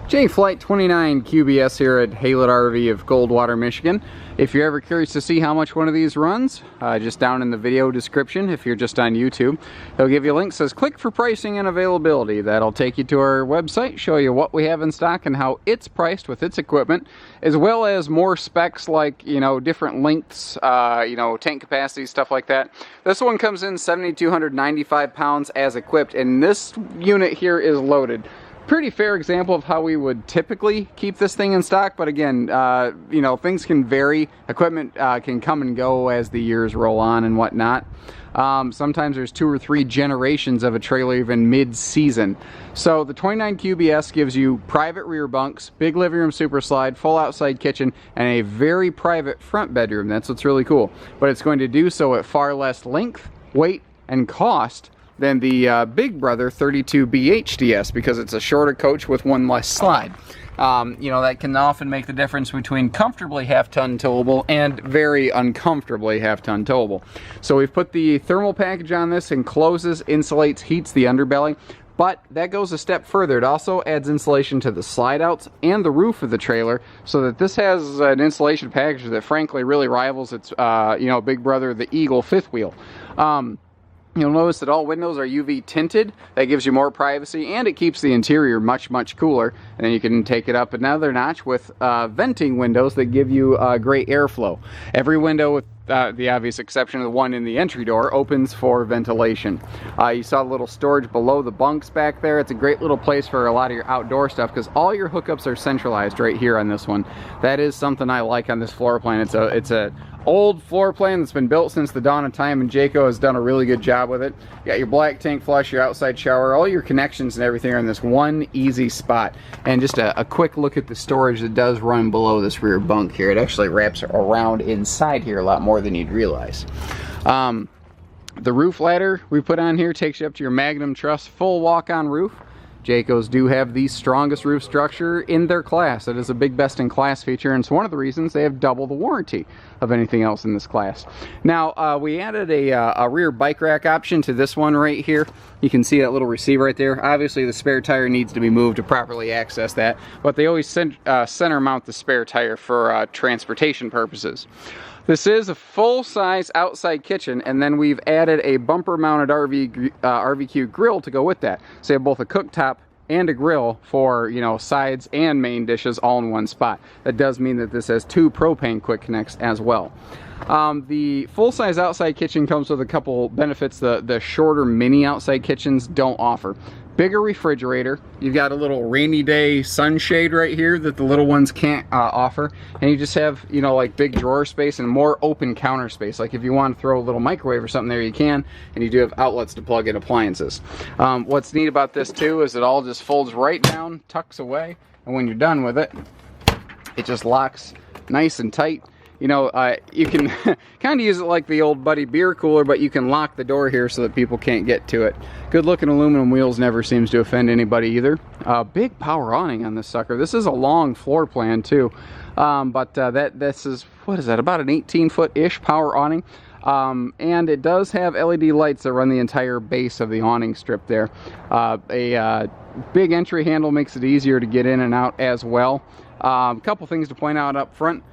Flight 29 QBS here at Haylett RV of Goldwater, Michigan. If you're ever curious to see how much one of these runs, just down in the video description, if you're just on YouTube, they'll give you a link that says click for pricing and availability. That'll take you to our website, show you what we have in stock and how it's priced with its equipment, as well as more specs like, you know, different lengths, tank capacity, stuff like that. This one comes in 7,295 pounds as equipped, and this unit here is loaded. Pretty fair example of how we would typically keep this thing in stock, but again, things can vary. Equipment can come and go as the years roll on and whatnot. Sometimes there's 2 or 3 generations of a trailer even mid-season. So the 29 QBS gives you private rear bunks, big living room super slide, full outside kitchen, and a very private front bedroom. That's what's really cool. But it's going to do so at far less length, weight, and cost than the Big Brother 32B HDS, because it's a shorter coach with 1 less slide. That can often make the difference between comfortably half-ton towable and very uncomfortably half-ton towable. So we've put the thermal package on this, encloses, insulates, heats the underbelly, but that goes a step further. It also adds insulation to the slide outs and the roof of the trailer, so that this has an insulation package that frankly really rivals its Big Brother, the Eagle 5th wheel. You'll notice that all windows are UV tinted. That gives you more privacy, and it keeps the interior much, much cooler. And then you can take it up another notch with venting windows that give you great airflow. Every window, with the obvious exception of the one in the entry door, opens for ventilation. You saw a little storage below the bunks back there. It's a great little place for a lot of your outdoor stuff, because all your hookups are centralized right here on this one. That is something I like on this floor plan. It's a old floor plan that's been built since the dawn of time, and Jayco has done a really good job with it. You got your black tank flush, your outside shower, all your connections and everything are in this one easy spot. And just a quick look at the storage that does run below this rear bunk here. It actually wraps around inside here a lot more than you'd realize. The roof ladder we put on here takes you up to your Magnum Truss full walk-on roof. Jaycos do have the strongest roof structure in their class. It is a big best-in-class feature, and it's one of the reasons they have double the warranty of anything else in this class. Now, we added a rear bike rack option to this one right here. You can see that little receiver right there. Obviously, the spare tire needs to be moved to properly access that, but they always center mount the spare tire for transportation purposes. This is a full-size outside kitchen, and then we've added a bumper-mounted RVQ grill to go with that. So you have both a cooktop and a grill for, sides and main dishes all in one spot. That does mean that this has 2 propane quick connects as well. The full-size outside kitchen comes with a couple benefits the shorter mini outside kitchens don't offer. Bigger refrigerator. You've got a little rainy day sunshade right here that the little ones can't offer. And you just have, like big drawer space and more open counter space. Like if you want to throw a little microwave or something there, you can. And you do have outlets to plug in appliances. What's neat about this too is it all just folds right down, tucks away. And when you're done with it, it just locks nice and tight. You can kind of use it like the old Buddy beer cooler, but you can lock the door here so that people can't get to it. Good looking aluminum wheels never seems to offend anybody either. Big power awning on this sucker. This is a long floor plan too, this is, what is that, about an 18-foot-ish power awning. And it does have LED lights that run the entire base of the awning strip there. A big entry handle makes it easier to get in and out as well. A couple things to point out up front.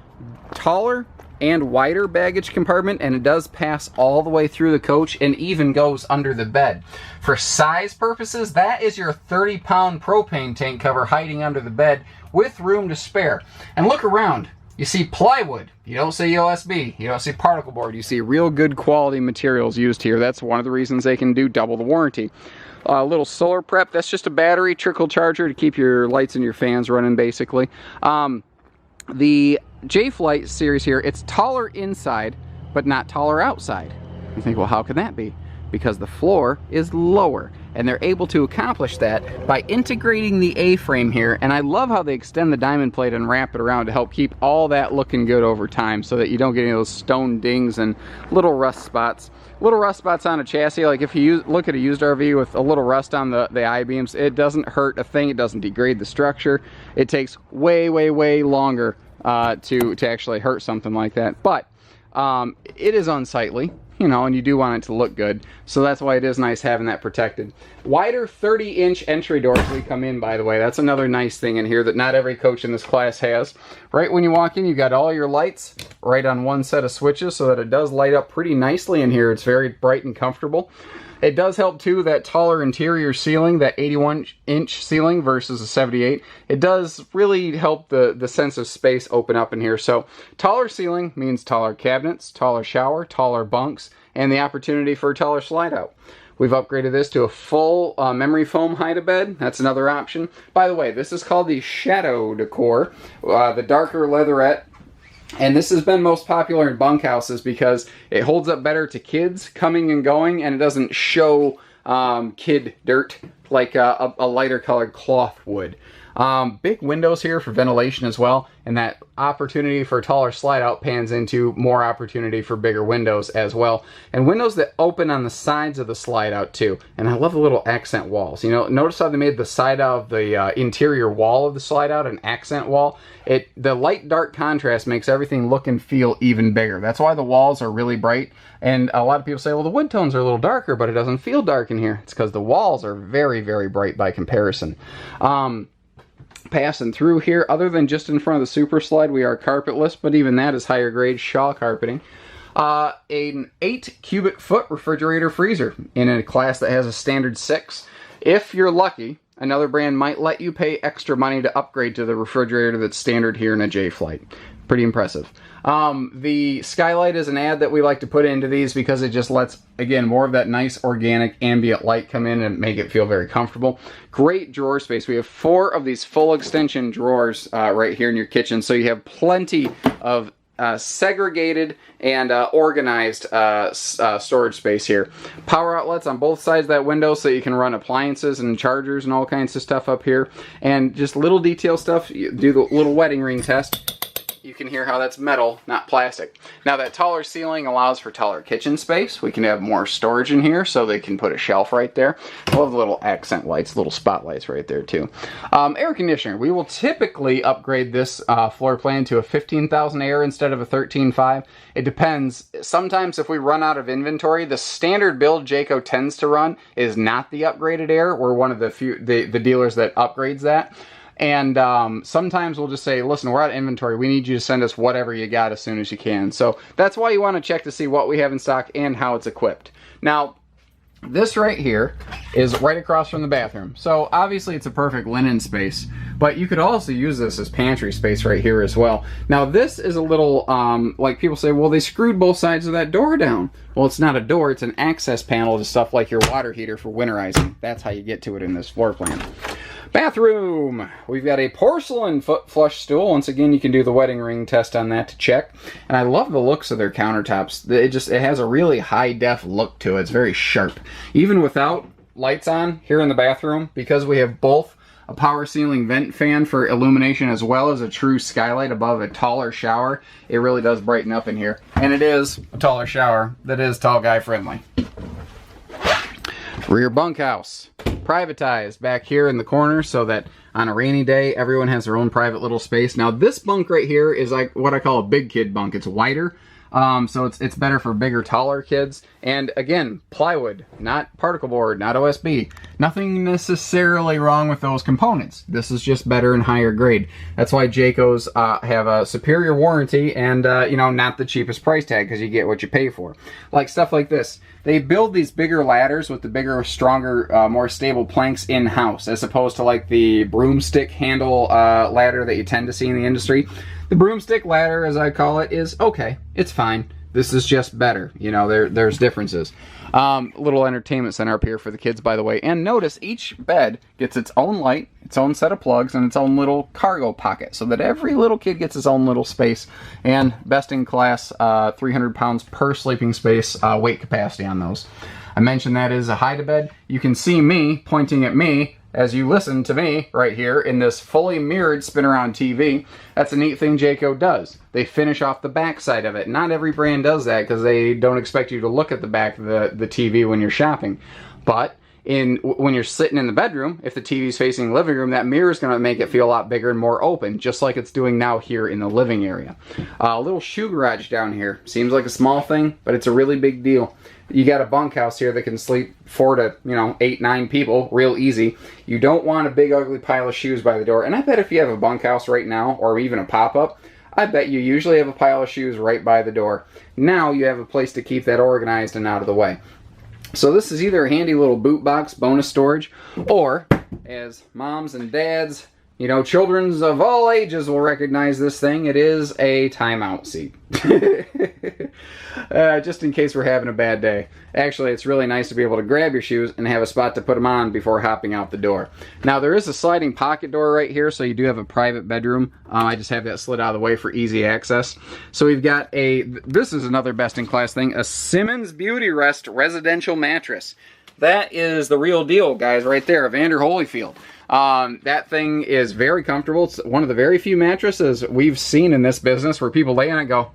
Taller and wider baggage compartment, and it does pass all the way through the coach and even goes under the bed. For size purposes, that is your 30-pound propane tank cover hiding under the bed with room to spare. And look around. You see plywood. You don't see OSB. You don't see particle board. You see real good quality materials used here. That's one of the reasons they can do double the warranty. A little solar prep. That's just a battery trickle charger to keep your lights and your fans running, basically. The Flight series here, it's taller inside, but not taller outside. You think, well, how can that be? Because the floor is lower, and they're able to accomplish that by integrating the A-frame here. And I love how they extend the diamond plate and wrap it around to help keep all that looking good over time, so that you don't get any of those stone dings and little rust spots. Little rust spots on a chassis, like if you look at a used RV with a little rust on the I-beams, it doesn't hurt a thing. It doesn't degrade the structure. It takes way, way, way longer to actually hurt something like that. But it is unsightly, you know, and you do want it to look good. So that's why it is nice having that protected. Wider 30-inch entry doors we come in, by the way. That's another nice thing in here that not every coach in this class has. Right when you walk in, you got all your lights right on one set of switches so that it does light up pretty nicely in here. It's very bright and comfortable. It does help too, that taller interior ceiling, that 81-inch ceiling versus a 78. It does really help the sense of space open up in here. So taller ceiling means taller cabinets, taller shower, taller bunks, and the opportunity for a taller slide out. We've upgraded this to a full memory foam hide-a-bed. That's another option. By the way, this is called the Shadow Decor, the darker leatherette. And this has been most popular in bunkhouses because it holds up better to kids coming and going, and it doesn't show kid dirt like a lighter colored cloth would. Big windows here for ventilation as well, and that opportunity for a taller slide out pans into more opportunity for bigger windows as well. And windows that open on the sides of the slide out too. And I love the little accent walls. You know, notice how they made the side of the interior wall of the slide out an accent wall. The light dark contrast makes everything look and feel even bigger. That's why the walls are really bright. And a lot of people say, well, the wood tones are a little darker, but it doesn't feel dark in here. It's because the walls are very, very bright by comparison. Passing through here, other than just in front of the super slide, we are carpetless, but even that is higher grade shawl carpeting. An 8 cubic foot refrigerator freezer in a class that has a standard 6. If you're lucky, another brand might let you pay extra money to upgrade to the refrigerator that's standard here in a J Flight. Pretty impressive. The Skylight is an ad that we like to put into these because it just lets, again, more of that nice organic ambient light come in and make it feel very comfortable. Great drawer space. We have 4 of these full extension drawers right here in your kitchen, so you have plenty of segregated and organized storage space here. Power outlets on both sides of that window so you can run appliances and chargers and all kinds of stuff up here. And just little detail stuff. You do the little wedding ring test. You can hear how that's metal, not plastic. Now that taller ceiling allows for taller kitchen space. We can have more storage in here so they can put a shelf right there. I love the little accent lights, little spotlights right there too. Air conditioner. We will typically upgrade this floor plan to a 15,000 air instead of a 13.5. It depends. Sometimes if we run out of inventory, the standard build Jayco tends to run is not the upgraded air. We're one of the few the dealers that upgrades that. And sometimes we'll just say, listen, we're out of inventory. We need you to send us whatever you got as soon as you can. So that's why you want to check to see what we have in stock and how it's equipped. Now, this right here is right across from the bathroom. So obviously it's a perfect linen space, but you could also use this as pantry space right here as well. Now this is a little, like people say, well, they screwed both sides of that door down. Well, it's not a door, it's an access panel to stuff like your water heater for winterizing. That's how you get to it in this floor plan. Bathroom. We've got a porcelain foot flush stool. Once again, you can do the wedding ring test on that to check. And I love the looks of their countertops. It has a really high def look to it. It's very sharp. Even without lights on here in the bathroom, because we have both a power ceiling vent fan for illumination as well as a true skylight above a taller shower, it really does brighten up in here. And it is a taller shower that is tall guy friendly. Rear bunkhouse. Privatized back here in the corner so that on a rainy day everyone has their own private little space. Now this bunk right here is like what I call a big kid bunk. It's wider, so it's better for bigger, taller kids. And again, plywood, not particle board, not OSB. Nothing necessarily wrong with those components. This is just better and higher grade. That's why Jayco's have a superior warranty and you know, not the cheapest price tag, because you get what you pay for. Like stuff like this. They build these bigger ladders with the bigger, stronger, more stable planks in-house, as opposed to like the broomstick handle ladder that you tend to see in the industry. The broomstick ladder, as I call it, is okay. It's fine. This is just better. You know, there's differences. Little entertainment center up here for the kids, by the way. And notice each bed gets its own light, its own set of plugs, and its own little cargo pocket, so that every little kid gets his own little space. And best in class, 300 pounds per sleeping space weight capacity on those. I mentioned that is a hide-a-bed. You can see me pointing at me as you listen to me right here in this fully mirrored spin-around TV. That's a neat thing Jayco does. They finish off the back side of it. Not every brand does that because they don't expect you to look at the back of the TV when you're shopping. But when you're sitting in the bedroom, if the TV's facing the living room, that mirror is going to make it feel a lot bigger and more open, just like it's doing now here in the living area. A little shoe garage down here. Seems like a small thing, but it's a really big deal. You got a bunkhouse here that can sleep 4 to 8, 9 people real easy. You don't want a big ugly pile of shoes by the door. And I bet if you have a bunkhouse right now, or even a pop-up, I bet you usually have a pile of shoes right by the door. Now you have a place to keep that organized and out of the way. So this is either a handy little boot box, bonus storage, or as moms and dads, you know, children of all ages will recognize this thing. It is a timeout seat. Just in case we're having a bad day. Actually, it's really nice to be able to grab your shoes and have a spot to put them on before hopping out the door. Now, there is a sliding pocket door right here, so you do have a private bedroom. I just have that slid out of the way for easy access. So we've got this is another best-in-class thing, a Simmons Beautyrest residential mattress. That is the real deal, guys, right there, Evander Holyfield. That thing is very comfortable. It's one of the very few mattresses we've seen in this business where people lay on it and go,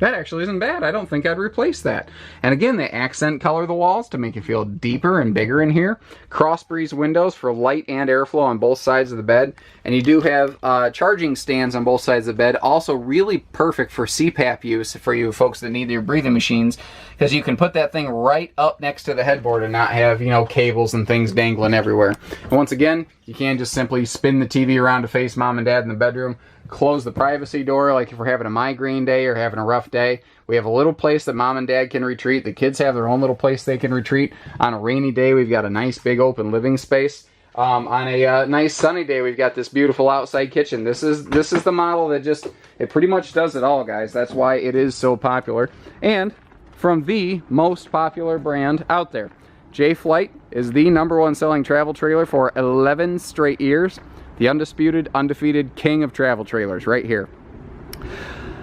that actually isn't bad. I don't think I'd replace that. And again, they accent color the walls to make it feel deeper and bigger in here. Cross breeze windows for light and airflow on both sides of the bed. And you do have charging stands on both sides of the bed. Also really perfect for CPAP use for you folks that need your breathing machines, because you can put that thing right up next to the headboard and not have, you know, cables and things dangling everywhere. And once again, you can just simply spin the TV around to face mom and dad in the bedroom. Close the privacy door, like if we're having a migraine day or having a rough day. We have a little place that mom and dad can retreat. The kids have their own little place they can retreat. On a rainy day, we've got a nice big open living space. On a nice sunny day, we've got this beautiful outside kitchen. This is the model that it pretty much does it all, guys. That's why it is so popular. And from the most popular brand out there. J-Flight is the #1 selling travel trailer for 11 straight years. The undisputed, undefeated king of travel trailers right here.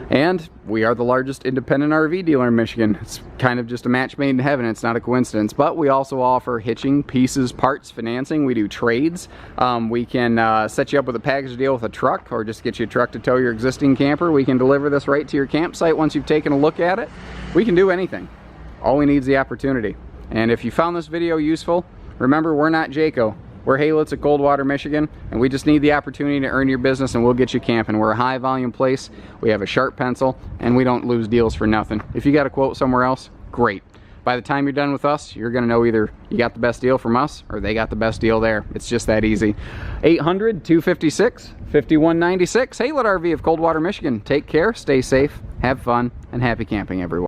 And we are the largest independent RV dealer in Michigan. It's kind of just a match made in heaven. It's not a coincidence. But we also offer hitching, pieces, parts, financing. We do trades. We can set you up with a package deal with a truck, or just get you a truck to tow your existing camper. We can deliver this right to your campsite once you've taken a look at it. We can do anything. All we need is the opportunity. And if you found this video useful, remember, we're not Jayco. We're Haylets at Goldwater, Michigan, and we just need the opportunity to earn your business, and we'll get you camping. We're a high volume place. We have a sharp pencil, and we don't lose deals for nothing. If you got a quote somewhere else, great. By the time you're done with us, you're gonna know either you got the best deal from us or they got the best deal there. It's just that easy. 800-256-5196, Haylett RV of Coldwater, Michigan. Take care, stay safe, have fun, and happy camping, everyone.